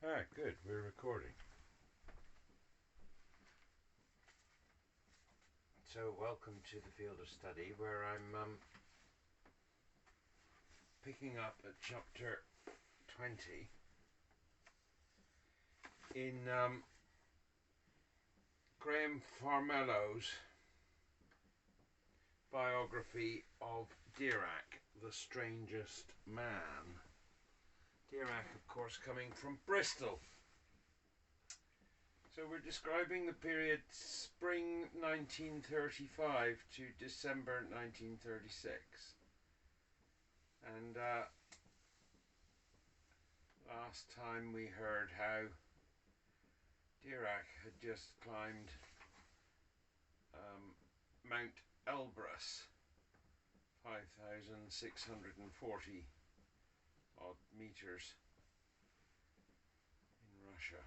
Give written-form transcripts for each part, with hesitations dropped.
Ah, good. We're recording. So, welcome to the field of study where I'm picking up at chapter 20 in Graham Farmello's biography of Dirac, the Strangest Man. Dirac, of course, coming from Bristol. So we're describing the period spring 1935 to December 1936. And last time we heard how Dirac had just climbed Mount Elbrus, 5,640 odd meters in Russia.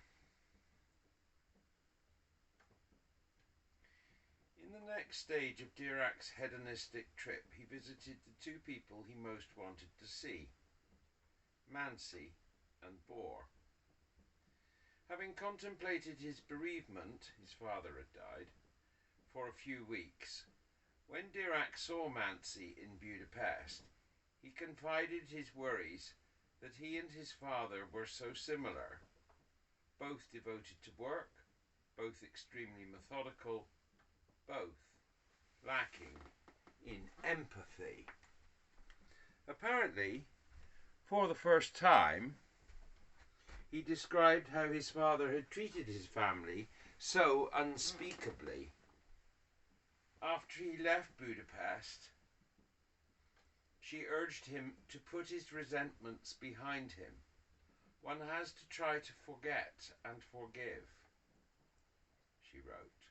In the next stage of Dirac's hedonistic trip, he visited the two people he most wanted to see, Mansi and Bohr. Having contemplated his bereavement, his father had died, for a few weeks, when Dirac saw Mansi in Budapest, he confided his worries that he and his father were so similar, both devoted to work, both extremely methodical, both lacking in empathy. Apparently, for the first time, he described how his father had treated his family so unspeakably. After he left Budapest, she urged him to put his resentments behind him. One has to try to forget and forgive, she wrote.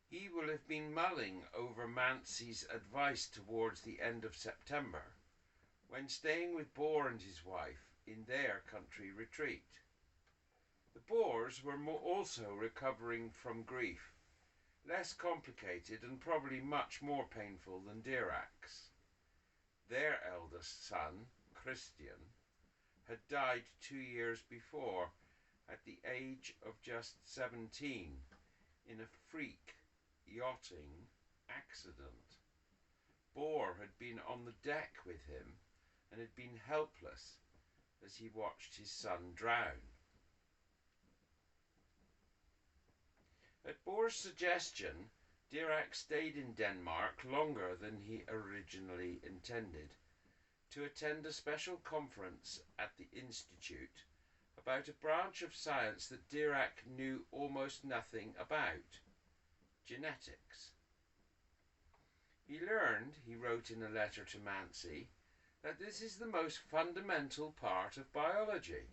He will have been mulling over Mansi's advice towards the end of September, when staying with Bohr and his wife in their country retreat. The Bohrs were also recovering from grief, less complicated and probably much more painful than Dirac's. Their eldest son, Christian, had died 2 years before, at the age of just 17, in a freak yachting accident. Bohr had been on the deck with him and had been helpless as he watched his son drown. At Bohr's suggestion, Dirac stayed in Denmark longer than he originally intended, to attend a special conference at the Institute about a branch of science that Dirac knew almost nothing about: genetics. He learned, he wrote in a letter to Mansi, that this is the most fundamental part of biology,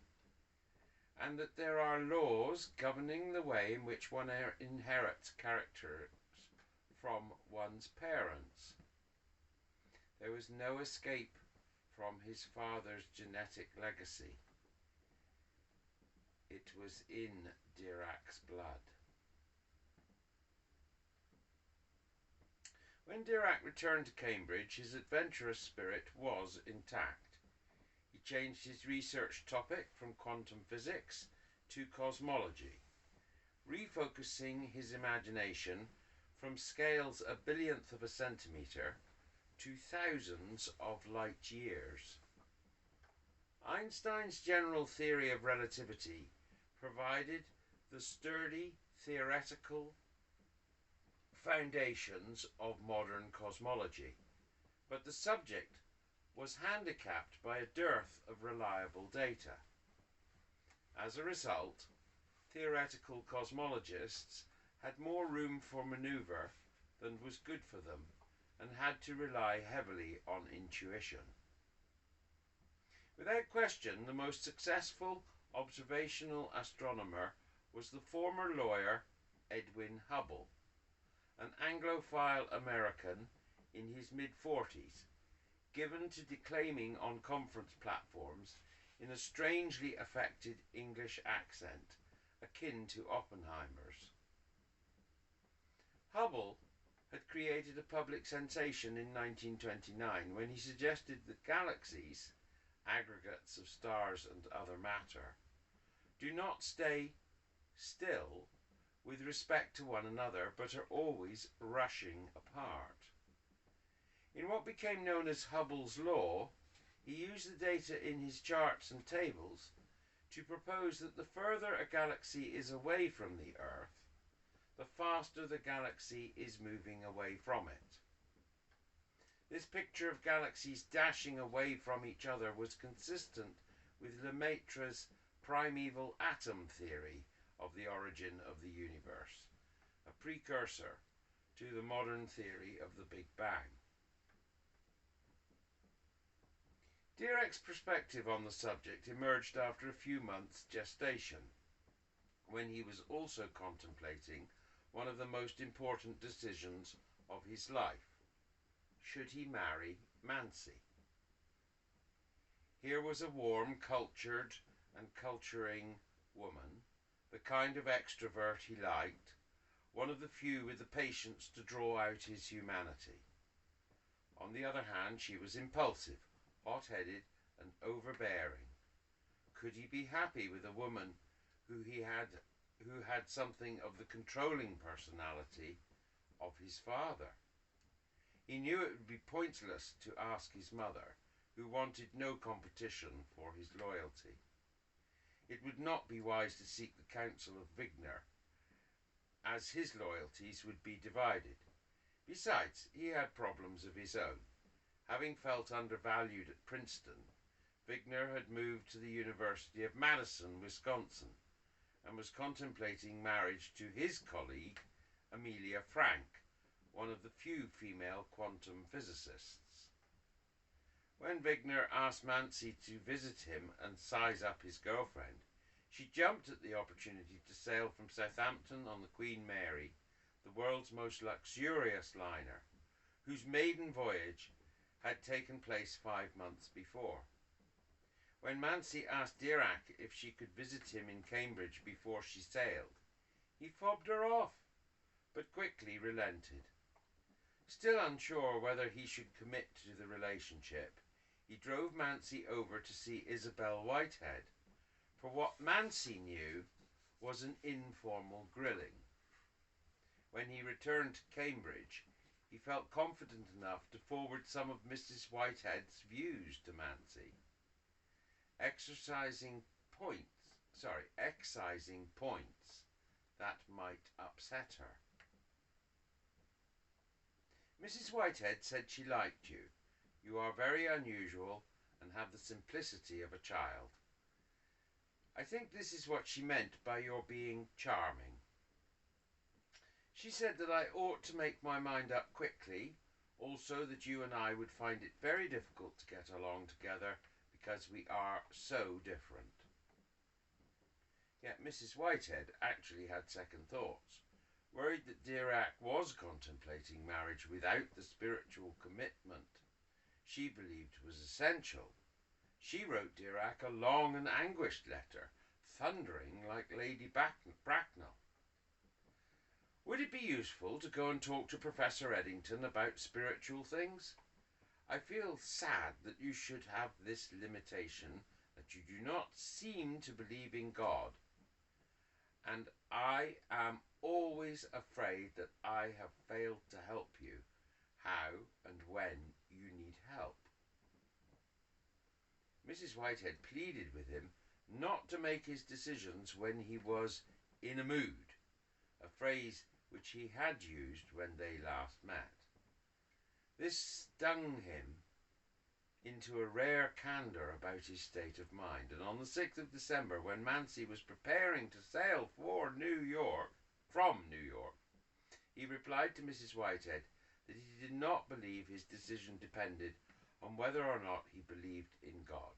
and that there are laws governing the way in which one inherits characters from one's parents. There was no escape from his father's genetic legacy. It was in Dirac's blood. When Dirac returned to Cambridge, his adventurous spirit was intact. He changed his research topic from quantum physics to cosmology, refocusing his imagination from scales a billionth of a centimetre to thousands of light years. Einstein's general theory of relativity provided the sturdy theoretical foundations of modern cosmology, but the subject was handicapped by a dearth of reliable data. As a result, theoretical cosmologists had more room for manoeuvre than was good for them, and had to rely heavily on intuition. Without question, the most successful observational astronomer was the former lawyer Edwin Hubble, an Anglophile American in his mid-40s, given to declaiming on conference platforms in a strangely affected English accent, akin to Oppenheimer's. Hubble had created a public sensation in 1929 when he suggested that galaxies, aggregates of stars and other matter, do not stay still with respect to one another, but are always rushing apart. In what became known as Hubble's law, he used the data in his charts and tables to propose that the further a galaxy is away from the Earth, the faster the galaxy is moving away from it. This picture of galaxies dashing away from each other was consistent with Lemaitre's primeval atom theory of the origin of the universe, a precursor to the modern theory of the Big Bang. Dirac's perspective on the subject emerged after a few months' gestation, when he was also contemplating one of the most important decisions of his life. Should he marry Mansi? Here was a warm, cultured and culturing woman, the kind of extrovert he liked, one of the few with the patience to draw out his humanity. On the other hand, she was impulsive, hot-headed and overbearing. Could he be happy with a woman who had something of the controlling personality of his father? He knew it would be pointless to ask his mother, who wanted no competition for his loyalty. It would not be wise to seek the counsel of Wigner, as his loyalties would be divided. Besides, he had problems of his own. Having felt undervalued at Princeton, Wigner had moved to the University of Madison, Wisconsin, and was contemplating marriage to his colleague, Amelia Frank, one of the few female quantum physicists. When Wigner asked Mansi to visit him and size up his girlfriend, she jumped at the opportunity to sail from Southampton on the Queen Mary, the world's most luxurious liner, whose maiden voyage had taken place 5 months before. When Mansi asked Dirac if she could visit him in Cambridge before she sailed, he fobbed her off, but quickly relented. Still unsure whether he should commit to the relationship, he drove Mansi over to see Isabel Whitehead for what Mansi knew was an informal grilling. When he returned to Cambridge, he felt confident enough to forward some of Mrs. Whitehead's views to Mansi, excising points that might upset her. Mrs. Whitehead said she liked you. You are very unusual and have the simplicity of a child. I think this is what she meant by your being charming. She said that I ought to make my mind up quickly, also that you and I would find it very difficult to get along together because we are so different. Yet Mrs. Whitehead actually had second thoughts. Worried that Dirac was contemplating marriage without the spiritual commitment she believed was essential, she wrote Dirac a long and anguished letter, thundering like Lady Bracknell. Would it be useful to go and talk to Professor Eddington about spiritual things? I feel sad that you should have this limitation, that you do not seem to believe in God, and I am always afraid that I have failed to help you, how and when you need help. Mrs. Whitehead pleaded with him not to make his decisions when he was in a mood, a phrase which he had used when they last met. This stung him into a rare candour about his state of mind, and on the 6th of December, when Mansi was preparing to sail from New York, he replied to Mrs. Whitehead that he did not believe his decision depended on whether or not he believed in God.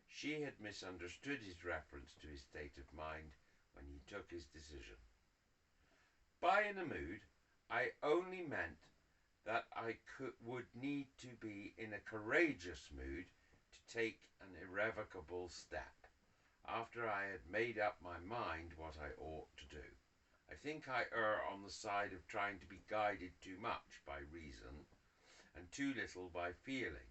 She had misunderstood his reference to his state of mind when he took his decision. By in a mood, I only meant that I would need to be in a courageous mood to take an irrevocable step, after I had made up my mind what I ought to do. I think I err on the side of trying to be guided too much by reason and too little by feeling,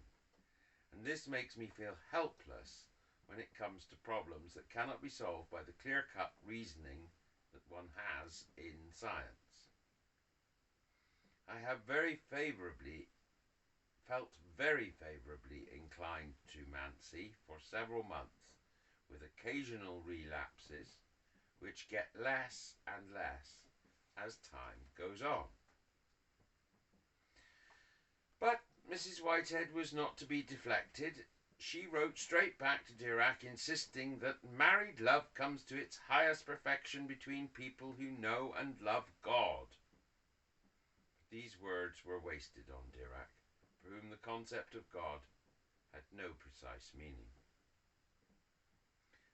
and this makes me feel helpless when it comes to problems that cannot be solved by the clear-cut reasoning that one has in science. I have felt very favourably inclined to Mansi for several months, with occasional relapses, which get less and less as time goes on. But Mrs. Whitehead was not to be deflected. She wrote straight back to Dirac, insisting that married love comes to its highest perfection between people who know and love God. These words were wasted on Dirac, for whom the concept of God had no precise meaning.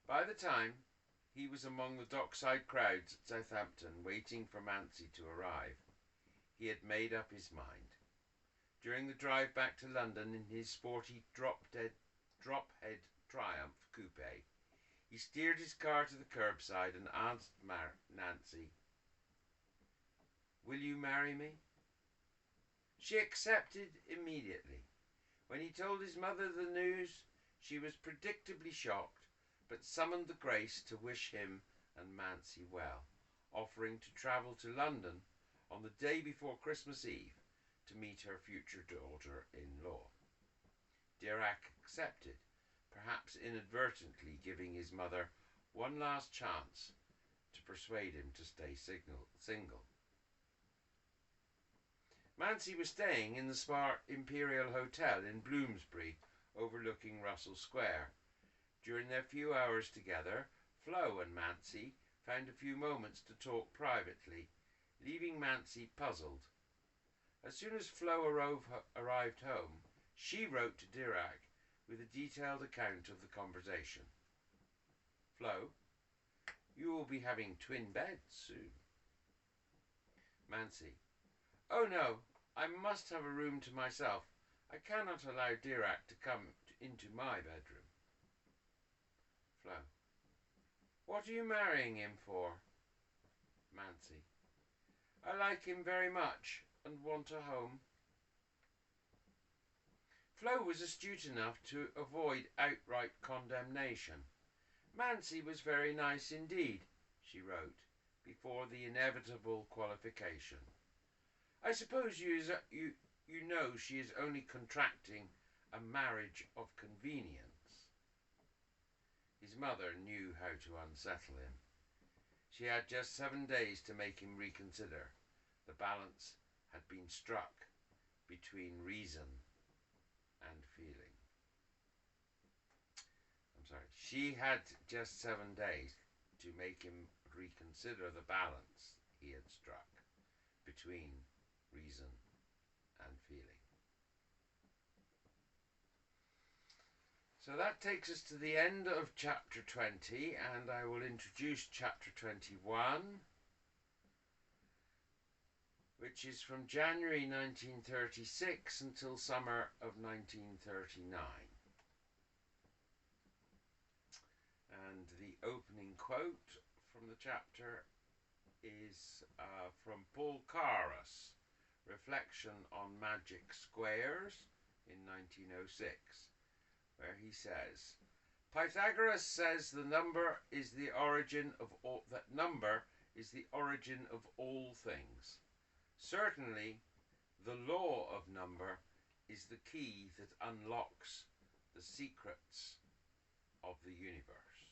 By the time he was among the dockside crowds at Southampton waiting for Mansi to arrive, he had made up his mind. During the drive back to London in his sporty drop-head Triumph coupe, he steered his car to the curbside and asked Nancy, "Will you marry me?" She accepted immediately. When he told his mother the news, she was predictably shocked, but summoned the grace to wish him and Mansi well, offering to travel to London on the day before Christmas Eve to meet her future daughter-in-law. Dirac accepted, perhaps inadvertently giving his mother one last chance to persuade him to stay single. Mansi was staying in the Spa Imperial Hotel in Bloomsbury, overlooking Russell Square. During their few hours together, Flo and Mansi found a few moments to talk privately, leaving Mansi puzzled. As soon as Flo arrived home, she wrote to Dirac with a detailed account of the conversation. "Flo, you will be having twin beds soon." Mansi, "Oh no, I must have a room to myself. I cannot allow Dirac to come into my bedroom." Flo, "What are you marrying him for?" Mansi, "I like him very much and want a home." Flo was astute enough to avoid outright condemnation. "Mansi was very nice indeed," she wrote, before the inevitable qualification. "I suppose you know she is only contracting a marriage of convenience." His mother knew how to unsettle him. She had just 7 days to make him reconsider. The balance had been struck between reason and feeling. She had just 7 days to make him reconsider the balance he had struck between reason and feeling. So that takes us to the end of chapter 20, and I will introduce chapter 21, which is from January 1936 until summer of 1939. And the opening quote from the chapter is from Paul Carus, Reflection on Magic Squares in 1906, where he says, "Pythagoras says the number is the origin of all things. Certainly, the law of number is the key that unlocks the secrets of the universe."